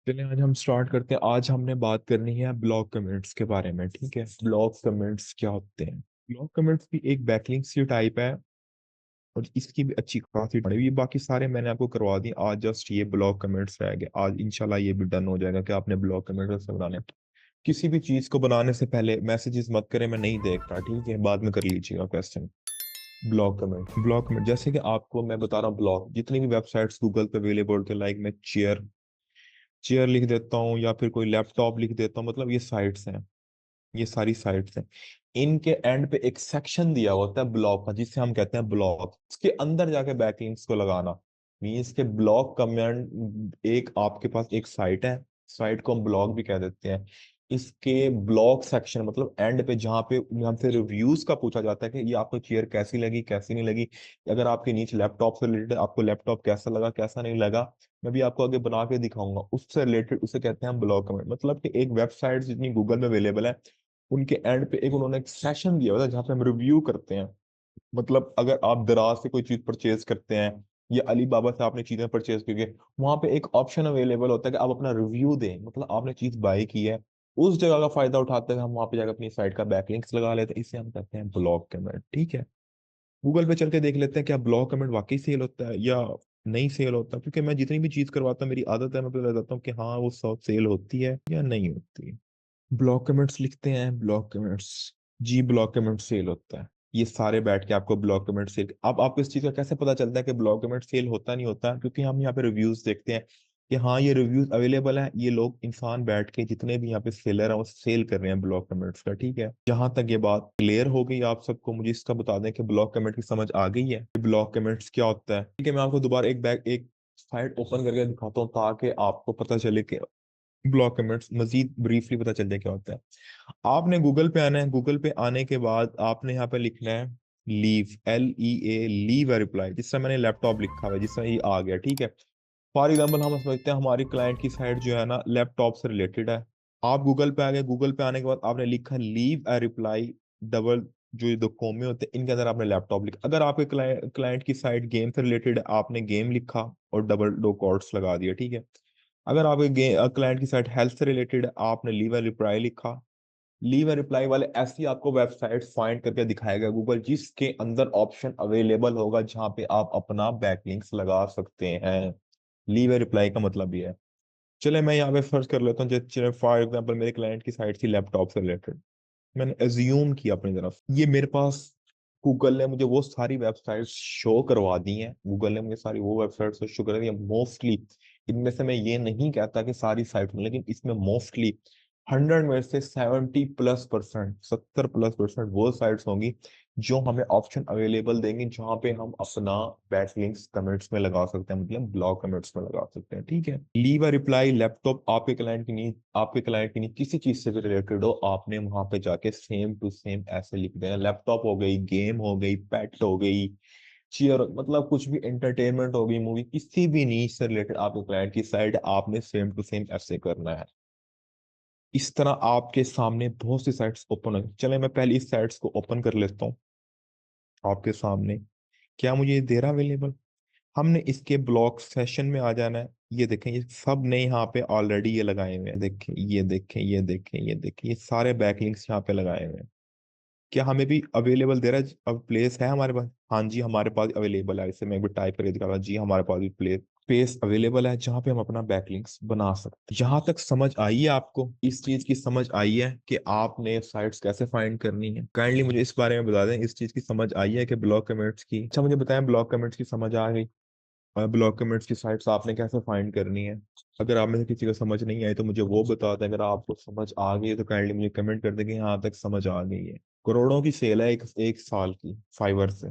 चलिए आज हम स्टार्ट करते हैं। आज हमने बात करनी है ब्लॉग कमेंट्स के बारे में। ठीक है, ब्लॉग कमेंट्स क्या होते हैं? ब्लॉग कमेंट्स भी एक बैकलिंक्स की टाइप है और इसकी भी अच्छी खासी बड़ी। ये बाकी सारे मैंने आपको करवा दी, आज जस्ट ये ब्लॉग कमेंट्स रह गए। आज इंशाल्लाह ये भी डन हो जाएगा कि आपने ब्लॉग कमेंट्स बनाने। किसी भी चीज को बनाने से पहले मैसेजेस मत करें, मैं नहीं देख रहा, ठीक है, बाद में कर लीजिएगा क्वेश्चन। ब्लॉग कमेंट जैसे कि आपको मैं बता रहा हूँ, ब्लॉग जितनी भी वेबसाइट्स गूगल पे अवेलेबल होते हैं, लाइक मैं चेयर चेयर लिख देता हूँ या फिर कोई लैपटॉप लिख देता हूँ, मतलब ये साइट्स हैं, ये सारी साइट्स हैं। इनके एंड पे एक सेक्शन दिया होता है ब्लॉग का, जिसे हम कहते हैं ब्लॉग। उसके अंदर जाके बैकलिंक्स को लगाना मीन्स के ब्लॉग कमेंट। एक आपके पास एक साइट है, साइट को हम ब्लॉग भी कह देते हैं। इसके ब्लॉग सेक्शन मतलब एंड पे जहाँ पे हमसे रिव्यूज का पूछा जाता है कि ये आपको चेयर कैसी लगी, कैसी नहीं लगी। अगर आपके नीचे लैपटॉप से रिलेटेड, आपको लैपटॉप कैसा लगा, कैसा नहीं लगा, मैं भी आपको आगे बना के दिखाऊंगा, उससे रिलेटेड उसे कहते हैं ब्लॉग कमेंट। मतलब कि एक वेबसाइट जितनी गूगल में अवेलेबल है, उनके एंड पे एक उन्होंने एक सेशन दिया हुआ था जहाँ पे हम रिव्यू करते हैं। मतलब अगर आप दराज से कोई चीज परचेज करते हैं या अली बाबा से आपने चीजें परचेज की है, वहां पे एक ऑप्शन अवेलेबल होता है कि आप अपना रिव्यू दें, मतलब आपने चीज बाय की है। उस जगह का फायदा उठाते हैं हम, वहां पे जाकर अपनी साइट का बैकलिंक्स लगा लेते हैं। इसे हम कहते हैं ब्लॉग कमेंट। ठीक है, गूगल पे चल के देख लेते हैं क्या ब्लॉग कमेंट वाकई सेल होता है या नहीं सेल होता, क्योंकि मैं जितनी भी चीज करवाता हूँ मेरी आदत है, मैं पता लगाता हूँ कि हाँ वो सब सेल होती है या नहीं होती। ब्लॉक कमेंट्स लिखते हैं, ब्लॉक कमेंट्स। जी, ब्लॉक कमेंट सेल होता है। ये सारे बैठ के आपको ब्लॉक कमेंट सेल। अब आपको इस चीज का कैसे पता चलता है कि ब्लॉक कमेंट सेल होता नहीं होता? क्योंकि हम यहाँ पे रिव्यूज देखते हैं कि हाँ ये रिव्यूज अवेलेबल है, ये लोग इंसान बैठ के जितने भी यहाँ पे सेलर हैं वो सेल कर रहे हैं ब्लॉक कमेंट्स का। ठीक है, जहां तक ये बात क्लियर हो गई आप सबको, मुझे इसका बता दें कि ब्लॉक कमेंट की समझ आ गई है, ब्लॉक कमेंट्स क्या होता है। ठीक है, मैं आपको दोबारा एक साइट ओपन करके दिखाता हूँ ताकि आपको पता चले कि ब्लॉक कमेंट्स मजीद ब्रीफली पता चल जाए क्या होता है। आपने गूगल पे आना है, गूगल पे आने के बाद आपने यहाँ पे लिखना है leave, LEA, leave a reply. जिस तरह मैंने लैपटॉप लिखा हुआ है, जिस तरह ये आ गया। ठीक है, फॉर एग्जाम्पल हम समझते हैं हमारी क्लाइंट की साइट जो है ना लैपटॉप से रिलेटेड है। आप गूगल पे आ गए, गूगल पे आने के बाद आपने लिखा लीव अ रिप्लाई, डबल जो ये दो कोमे होते हैं इनके अंदर आपने लैपटॉप लिखा। अगर आपके क्लाइंट की साइट गेम से रिलेटेड है, आपने गेम लिखा और डबल दो कोट्स लगा दिया। ठीक है, अगर आपके क्लाइंट की साइट हेल्थ से रिलेटेड है, आपने लीव अ रिप्लाई लिखा। लीव अ रिप्लाई वाले ऐसी आपको वेबसाइट फाइंड करके दिखाएगा गूगल, जिसके अंदर ऑप्शन अवेलेबल होगा जहां पे आप अपना बैकलिंक्स लगा सकते हैं। लीव अ रिप्लाई का मतलब ये है। चले मैं यहाँ पे फर्ज कर लेता हूँ, चले फॉर एग्जांपल मेरे क्लाइंट की साइट थी लैपटॉप से रिलेटेड। मैंने एज्यूम किया अपनी तरफ, ये मेरे पास गूगल ने मुझे वो सारी वेबसाइट्स शो करवा दी हैं। गूगल ने मुझे सारी वो वेबसाइट्स शो करवा दी हैं मोस्टली। इनमें से मैं ये नहीं कहता कि सारी साइट में, लेकिन इसमें मोस्टली 100 में से 70+%, 70+% वो साइट्स होंगी जो हमें ऑप्शन अवेलेबल देंगे जहां पे हम अपना बैकलिंक्स कमेंट्स में लगा सकते हैं, मतलब ब्लॉग कमेंट्स में लगा सकते हैं। ठीक है, लीव अ रिप्लाई लैपटॉप आपके क्लाइंट की नहीं किसी चीज से भी रिलेटेड हो, आपने वहां पे जाके सेम टू सेम ऐसे लिख देना। लैपटॉप हो गई, गेम हो गई, पेट हो गई, चेयर, मतलब कुछ भी एंटरटेनमेंट हो गई, मूवी, किसी भी नीच से रिलेटेड आपके क्लाइंट की साइड, आपने सेम टू सेम ऐसे करना है। इस तरह आपके सामने बहुत सी साइट्स ओपन हो। चले मैं पहले इस साइट्स को ओपन कर लेता हूँ आपके सामने। क्या मुझे ये दे रहा अवेलेबल? हमने इसके ब्लॉक सेशन में आ जाना है। ये देखें, ये सब ने यहाँ पे ऑलरेडी ये लगाए हुए हैं। देखें, ये देखें, ये देखें, ये देखें, ये सारे बैकलिंक्स यहाँ पे लगाए हुए हैं। क्या हमें भी अवेलेबल दे रहा है? अब प्लेस है हमारे पास? हाँ जी, हमारे पास अवेलेबल है। इसे मैं एक बार टाइप करके दिखा रहा हूँ। जी, हमारे पास भी स्पेस अवेलेबल है जहाँ पे हम अपना बैकलिंक्स बना सकते हैं। यहाँ तक समझ आई है आपको? इस चीज की समझ आई है कि आपने साइट्स कैसे फाइंड करनी है? काइंडली मुझे इस बारे में बता दें, इस चीज की समझ आई है कि ब्लॉक कमेंट्स की? अच्छा मुझे बताएं, ब्लॉक कमेंट्स की समझ आ गई? ब्लॉक कमेंट्स की साइट्स आपने कैसे फाइंड करनी है? अगर आप में से किसी को समझ नहीं आई तो मुझे वो बता दें। अगर आपको समझ आ गई है तो काइंडली मुझे कमेंट कर दें कि यहाँ तक समझ आ गई है। करोड़ों की सेल है एक साल की फाइवर से,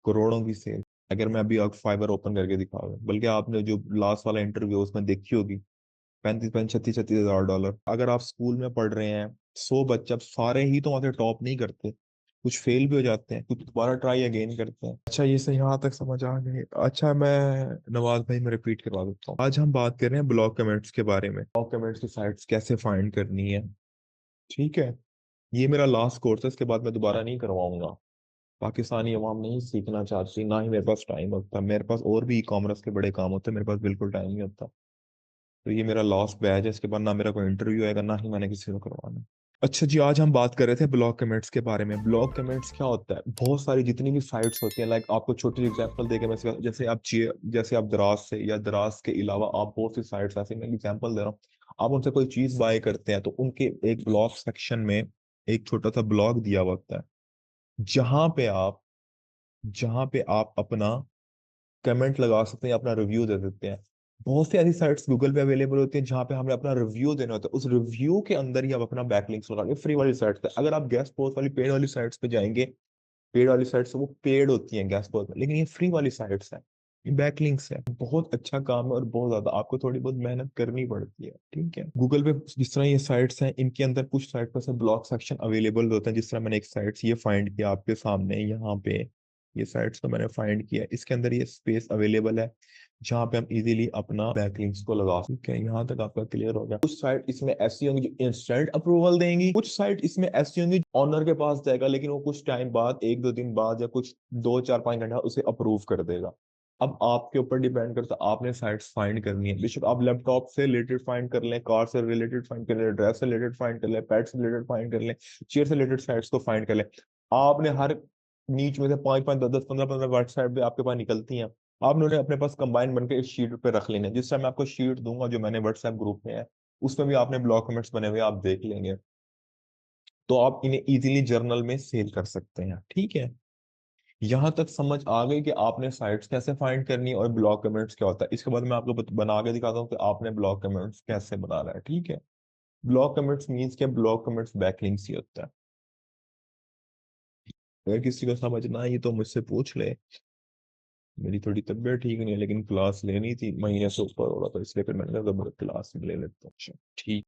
करोड़ों की सेल। अगर मैं अभी आप फाइवर ओपन करके दिखा दूं, बल्कि आपने जो लास्ट वाला इंटरव्यू उसमें देखी होगी, 35 35 36 36 हज़ार डॉलर। अगर आप स्कूल में पढ़ रहे हैं, 100 बच्चे, अब सारे ही तो वहां से टॉप नहीं करते, कुछ फेल भी हो जाते हैं, कुछ दोबारा ट्राई अगेन करते हैं। अच्छा ये से यहाँ तक समझ आ गई। अच्छा मैं नवाज भाई मैं रिपीट करवा देता हूँ। आज हम बात कर रहे हैं ब्लॉक कमेंट्स के बारे में, ब्लॉक कमेंट्स की साइट्स कैसे फाइंड करनी है। ठीक है, ये मेरा लास्ट कोर्स है, इसके बाद मैं दोबारा नहीं करवाऊंगा। पाकिस्तानी अवाम नहीं सीखना चाहती, ना ही मेरे पास टाइम होता। मेरे पास और भी ई कॉमर्स के बड़े काम होते हैं, मेरे पास बिल्कुल टाइम नहीं होता। तो ये मेरा लास्ट बैच है, इसके बाद ना मेरा कोई इंटरव्यू आएगा, ना ही मैंने किसी को करवाना। अच्छा जी, आज हम बात कर रहे थे ब्लॉग कमेंट्स के बारे में। ब्लॉग कमेंट्स क्या होता है? बहुत सारी जितनी भी साइट्स होती हैं, लाइक आपको छोटी सी एग्जांपल देके मैं जैसे आप दराज से या दराज के अलावा आप बहुत सी साइट्स, ऐसे मैं एग्जांपल दे रहा हूँ, आप उनसे कोई चीज बाय करते हैं तो उनके एक ब्लॉग सेक्शन में एक छोटा सा ब्लॉग दिया हुआ होता है, जहां पे आप जहां पे आप अपना कमेंट लगा सकते हैं, अपना रिव्यू दे सकते हैं। बहुत सी ऐसी साइट्स गूगल पे अवेलेबल होती हैं जहां पे हमें अपना रिव्यू देना होता है, उस रिव्यू के अंदर ही आप अपना बैकलिंक्स लगाएंगे फ्री वाली साइट पे। अगर आप गेस्ट पोस्ट वाली पेड वाली साइट्स पे जाएंगे, पेड वाली साइट्स वो पेड होती हैं गेस्ट पोस्ट में, लेकिन ये फ्री वाली साइट्स है, ये बैकलिंक्स है। बहुत अच्छा काम है और बहुत ज्यादा आपको थोड़ी बहुत मेहनत करनी पड़ती है, ठीक है। गूगल पे जिस तरह ये साइट्स हैं, इनके अंदर कुछ साइट पर से ब्लॉग सेक्शन अवेलेबल होता है। जिस तरह मैंने एक साइट ये फाइंड किया आपके सामने यहाँ पे, ये साइट्स को मैंने फाइंड किया, इसके अंदर ये स्पेस अवेलेबल है जहाँ पे हम इजीली अपना बैकलिंक्स को लगा सकते हैं। यहाँ तक आपका क्लियर हो गया। कुछ साइट इसमें ऐसी होंगी जो इंस्टेंट अप्रूवल देंगी, कुछ साइट इसमें ऐसी होंगी ऑनर के पास जाएगा लेकिन वो कुछ टाइम बाद, एक दो दिन बाद या कुछ 2 4 5 घंटा उसे अप्रूव कर देगा। अब आपके ऊपर डिपेंड करता है, आपने साइट्स फाइंड करनी है। बेशक आप लैपटॉप से रिलेटेड फाइंड कर लें, कार से रिलेटेड फाइंड कर लें, ड्रेस से रिलेटेड फाइंड कर लें, पेट से रिलेटेड फाइंड कर लें, चेयर से रिलेटेड साइट्स को फाइंड कर लें। आपने हर नीच में से 5 5 10 10 15 15 वेबसाइट भी आपके पास निकलती हैं, आपने उन्हें अपने पास कंबाइन बनकर इस शीट पे रख लेना है। जिस टाइम मैं आपको शीट दूंगा जो मैंने व्हाट्सएप ग्रुप में है, उसमें भी आपने ब्लॉग कमेंट्स बने हुए आप देख लेंगे, तो आप इन्हें इजीली जर्नल में सेव कर सकते हैं, ठीक है। यहां तक समझ आ गई कि आपने साइट्स कैसे फाइंड करनी है और ब्लॉग कमेंट्स क्या होता है। इसके बाद मैं आपको बना के दिखाता हूँ कि आपने ब्लॉग कमेंट्स कैसे बनाना है, ठीक है। ब्लॉग कमेंट्स मीन्स के ब्लॉग कमेंट्स बैकलिंक्स ही होता है। अगर किसी को समझना है ये तो मुझसे पूछ ले। मेरी थोड़ी तबीयत ठीक नहीं है, लेकिन क्लास लेनी थी, महीने से ऊपर हो रहा था, इसलिए फिर मैंने कहा क्लास ले लेता हूँ। अच्छा, ठीक।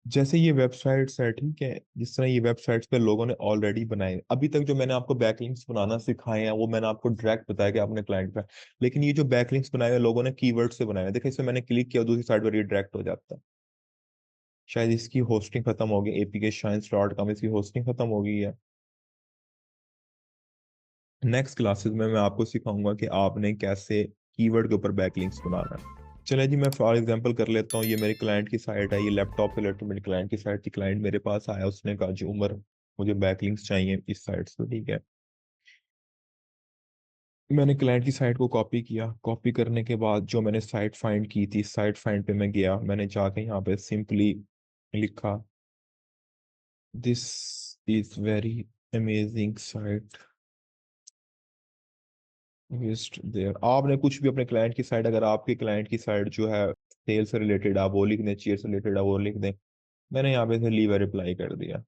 जैसे ये वेबसाइट्स है, ठीक है, जिस तरह ये वेबसाइट्स पे लोगों ने ऑलरेडी बनाए, अभी तक जो मैंने आपको बैकलिंक्स बनाना सिखाए हैं वो मैंने आपको डायरेक्ट बताया कि आपने क्लाइंट पे। लेकिन ये जो बैकलिंक्स बनाए हुए लोगों ने कीवर्ड से बनाए हैं, देखिए इसमें मैंने क्लिक किया दूसरी साइड पर ये डायरेक्ट हो जाता है। शायद इसकी होस्टिंग खत्म होगी, एपीके shines.com, इसकी होस्टिंग खत्म हो गई है। नेक्स्ट क्लासेस में मैं आपको सिखाऊंगा कि आपने कैसे कीवर्ड के ऊपर बैकलिंक्स बनाना है। चले जी, मैं फॉर एग्जांपल कर लेता हूँ, ये मेरे क्लाइंट की साइट है, ये लैपटॉप से रिलेटेड मेरे क्लाइंट की साइट थी। क्लाइंट मेरे पास आया, उसने कहा जी उमर मुझे बैकलिंक्स चाहिए इस साइट से, ठीक है। मैंने क्लाइंट की साइट को कॉपी किया, कॉपी करने के बाद जो मैंने साइट फाइंड की थी, साइट फाइंड पे मैं गया, मैंने जाके यहाँ पे सिंपली लिखा this is very amazing site visit there. आपने कुछ भी अपने क्लाइंट की साइट, अगर आपके क्लाइंट की साइट जो है सेल से रिलेटेड, आप वो लिख दें, चेयर से रिलेटेड आप वो लिख दें। मैंने यहाँ पे से लीव रिप्लाई कर दिया।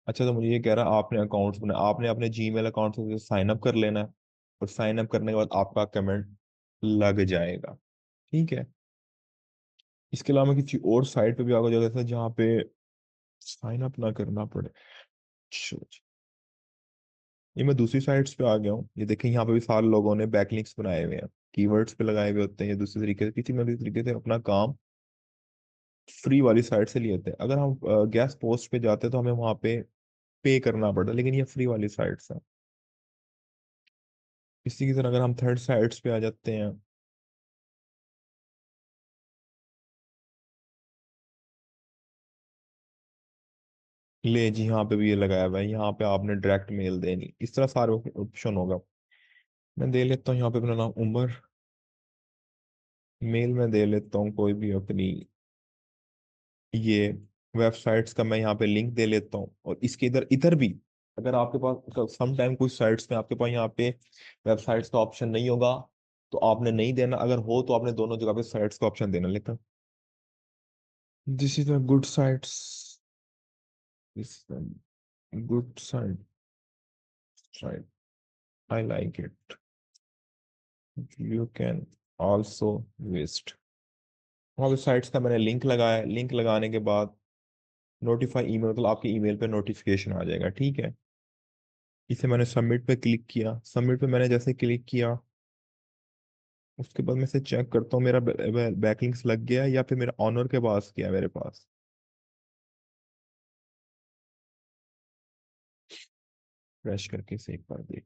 अच्छा, तो मुझे ये कह रहा है आपने अकाउंट्स बना, आपने अपने जीमेल अकाउंट से साइन अप कर लेना है, और साइन अप करने के बाद आपका कमेंट लग जाएगा, ठीक है। इसके अलावा मैं किसी और साइट पे भी आगे जगह था जहाँ पे साइन अप ना करना पड़े। अच्छा, ये मैं दूसरी साइट्स पे आ गया हूँ, ये देखें यहाँ पे भी सारे लोगों ने बैकलिंक्स बनाए हुए हैं, कीवर्ड्स पे लगाए हुए होते हैं, ये दूसरे तरीके से किसी न किसी तरीके से अपना काम फ्री वाली साइट से लिए होते हैं। अगर हम गेस्ट पोस्ट पे जाते हैं तो हमें वहाँ पे करना पड़ता है, लेकिन ये फ्री वाली साइट्स है। इसी की तरह अगर हम थर्ड साइट्स पे आ जाते हैं, ले जी यहाँ पे भी ये लगाया हुआ है, यहाँ पे आपने डायरेक्ट मेल देनी, इस तरह सारे ऑप्शन होगा। मैं दे लेता हूँ यहाँ पे अपना नाम उमर, मेल में दे लेता हूँ कोई भी अपनी, ये वेबसाइट्स का मैं यहाँ पे लिंक दे लेता हूँ। और इसके इधर इधर भी अगर आपके पास सम टाइम कुछ साइट्स में आपके पास यहाँ पे वेबसाइट्स का ऑप्शन नहीं होगा, तो आपने नहीं देना, अगर हो तो आपने दोनों जगह पे साइट्स का ऑप्शन देना। लेकिन this is a good sites, this good site, site I like it, you can also visit. वहाँ पे साइट्स का मैंने लिंक लगाया, लिंक लगाने के बाद नोटिफाई ईमेल, मतलब आपके ईमेल पे नोटिफिकेशन आ जाएगा, ठीक है। इसे मैंने सबमिट पे क्लिक किया, सबमिट पे मैंने जैसे क्लिक किया, उसके बाद मैं से चेक करता हूँ मेरा बैकलिंक्स लग गया है या फिर मेरा ऑनर के पास गया मेरे पास। फ्रेश करके से एक बार देख।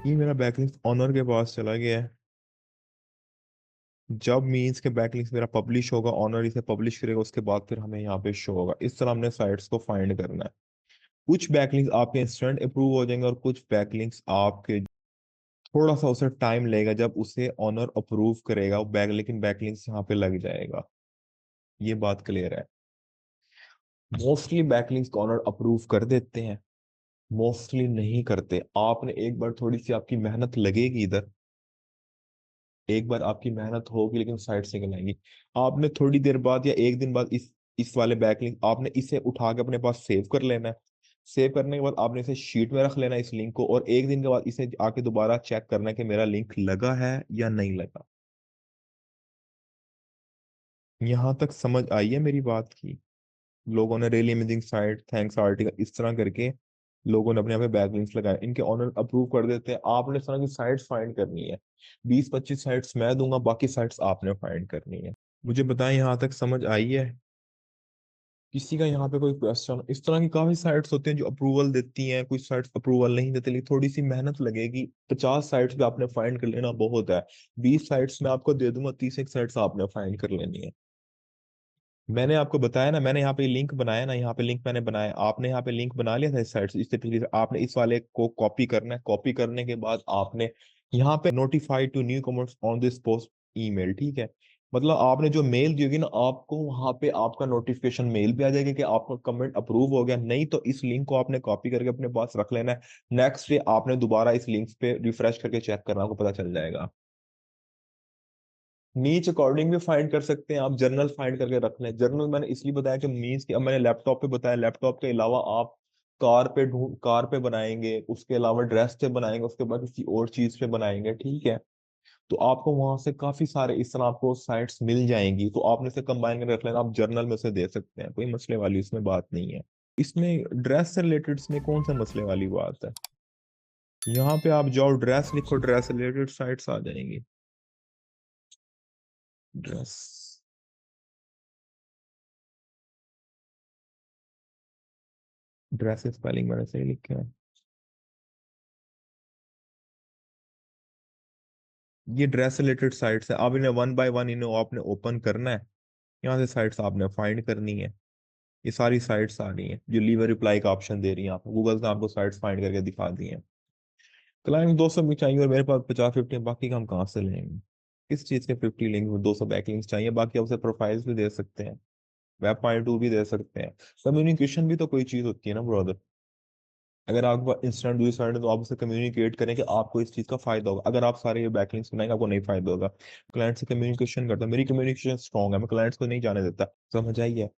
ये मेरा बैकलिंक ऑनर के पास चला गया है। जब मीन्स के बैकलिंक्स मेरा पब्लिश होगा, ऑनर इसे पब्लिश करेगा, उसके बाद फिर हमें यहाँ पे शो होगा। इस तरह हमने साइट्स को फाइंड करना है। कुछ बैकलिंक्स आपके इंस्टेंट अप्रूव हो जाएंगे और कुछ बैकलिंक्स आपके थोड़ा सा उसे टाइम लगेगा, जब उसे ऑनर अप्रूव करेगा वो बैक, लेकिन बैकलिंक्स यहाँ पे लग जाएगा। ये बात क्लियर है। मोस्टली बैकलिंक्स को ऑनर अप्रूव कर देते हैं, मोस्टली नहीं करते। आपने एक बार थोड़ी सी आपकी मेहनत लगेगी इधर, एक बार आपकी मेहनत होगी लेकिन साइड से निकल आएंगी। आपने थोड़ी देर बाद या एक दिन बाद इस वाले बैकलिंक आपने इसे उठा के अपने पास सेव कर लेना है। सेव करने के बाद आपने इसे शीट में रख लेना है इस लिंक को, और एक दिन के बाद इसे आके दोबारा चेक करना है कि मेरा लिंक लगा है या नहीं लगा। यहाँ तक समझ आई है मेरी बात की? लोगों ने really amazing site, thanks article, इस तरह करके लोगों ने अपने यहाँ पे बैकलिंक्स लगाए, इनके ऑनर अप्रूव कर देते हैं। आपने इस तरह की साइट्स फाइंड करनी है। 20-25 साइट्स मैं दूंगा, बाकी साइट्स आपने फाइंड करनी है। मुझे बताएं यहाँ तक समझ आई है? किसी का यहाँ पे कोई क्वेश्चन? इस तरह की काफी साइट्स होती हैं जो अप्रूवल देती हैं, कुछ साइट्स अप्रूवल नहीं देती, लेकिन थोड़ी सी मेहनत लगेगी। 50 साइट्स पे आपने फाइंड कर लेना बहुत है। 20 साइट्स में आपको दे दूंगा, 30 एक साइट्स आपने फाइंड कर लेनी है। मैंने आपको बताया ना, मैंने यहाँ पे लिंक बनाया ना, यहाँ पे लिंक मैंने बनाया, आपने यहाँ पे लिंक बना लिया था इस साइट से। इससे पहले आपने इस वाले को कॉपी करना है। कॉपी करने के बाद आपने यहाँ पे notify to new comments on this post email, ठीक है। मतलब आपने जो मेल दी होगी ना, आपको वहां पे आपका नोटिफिकेशन मेल पे आ जाएगा कि आपका कमेंट अप्रूव हो गया। नहीं तो इस लिंक को आपने कॉपी करके अपने पास रख लेना है। नेक्स्ट डे आपने दोबारा इस लिंक पे रिफ्रेश करके चेक करना, आपको पता चल जाएगा। नीच अकॉर्डिंग भी फाइंड कर सकते हैं आप, जर्नल फाइंड करके रख लें। जर्नल मैंने इसलिए बताया कि मीन्स की, अब मैंने लैपटॉप पे बताया, लैपटॉप के अलावा आप कार पे बनाएंगे, उसके अलावा ड्रेस पे बनाएंगे, उसके बाद किसी और चीज पे बनाएंगे, ठीक है। तो आपको वहां से काफी सारे इस तरह आपको साइट्स मिल जाएंगी, तो आपने इसे कंबाइन करके रख लेना। आप जर्नल में से दे सकते हैं, कोई मसले वाली इसमें बात नहीं है। इसमें ड्रेस से रिलेटेड इसमें कौन सा मसले वाली बात है? यहाँ पे आप जाओ, ड्रेस लिखो, ड्रेस से रिलेटेड साइट्स आ जाएंगी। ड्रेस, ड्रेस स्पेलिंग मैंने सही लिखा है। ये ड्रेस रिलेटेड साइट्स है। अब इन्हें वन बाय वन इन्हें आपने ओपन करना है। यहाँ से साइट्स आपने फाइंड करनी है। ये सारी साइट्स आ रही हैं जो लीव रिप्लाई का ऑप्शन दे रही हैं आपको। गूगल ने आपको साइट्स फाइंड करके दिखा दी हैं। क्लाइंट 200 भी चाहिए और मेरे पास 50-50, बाकी का हम कहाँ से लेंगे? किस चीज़ के 50 लिंक, 200 बैकलिंक्स चाहिए? बाकी आप उसे प्रोफाइल्स भी दे सकते हैं, वेब पॉइंट टू भी दे सकते हैं। कम्युनिकेशन भी तो कोई चीज़ होती है ना ब्रदर। अगर आपको इंस्टेंट दूसरी साइड है तो आप उससे कम्युनिकेट करें कि आपको इस चीज़ का फायदा होगा। अगर आप सारे बैकलिंक्स बनाएंगे आपको नहीं फायदा होगा। क्लाइंट से कम्युनिकेशन करता है, मेरी कम्युनिकेशन स्ट्रॉन्ग है, मैं क्लाइंट्स को नहीं जाने देता। समझ आई है?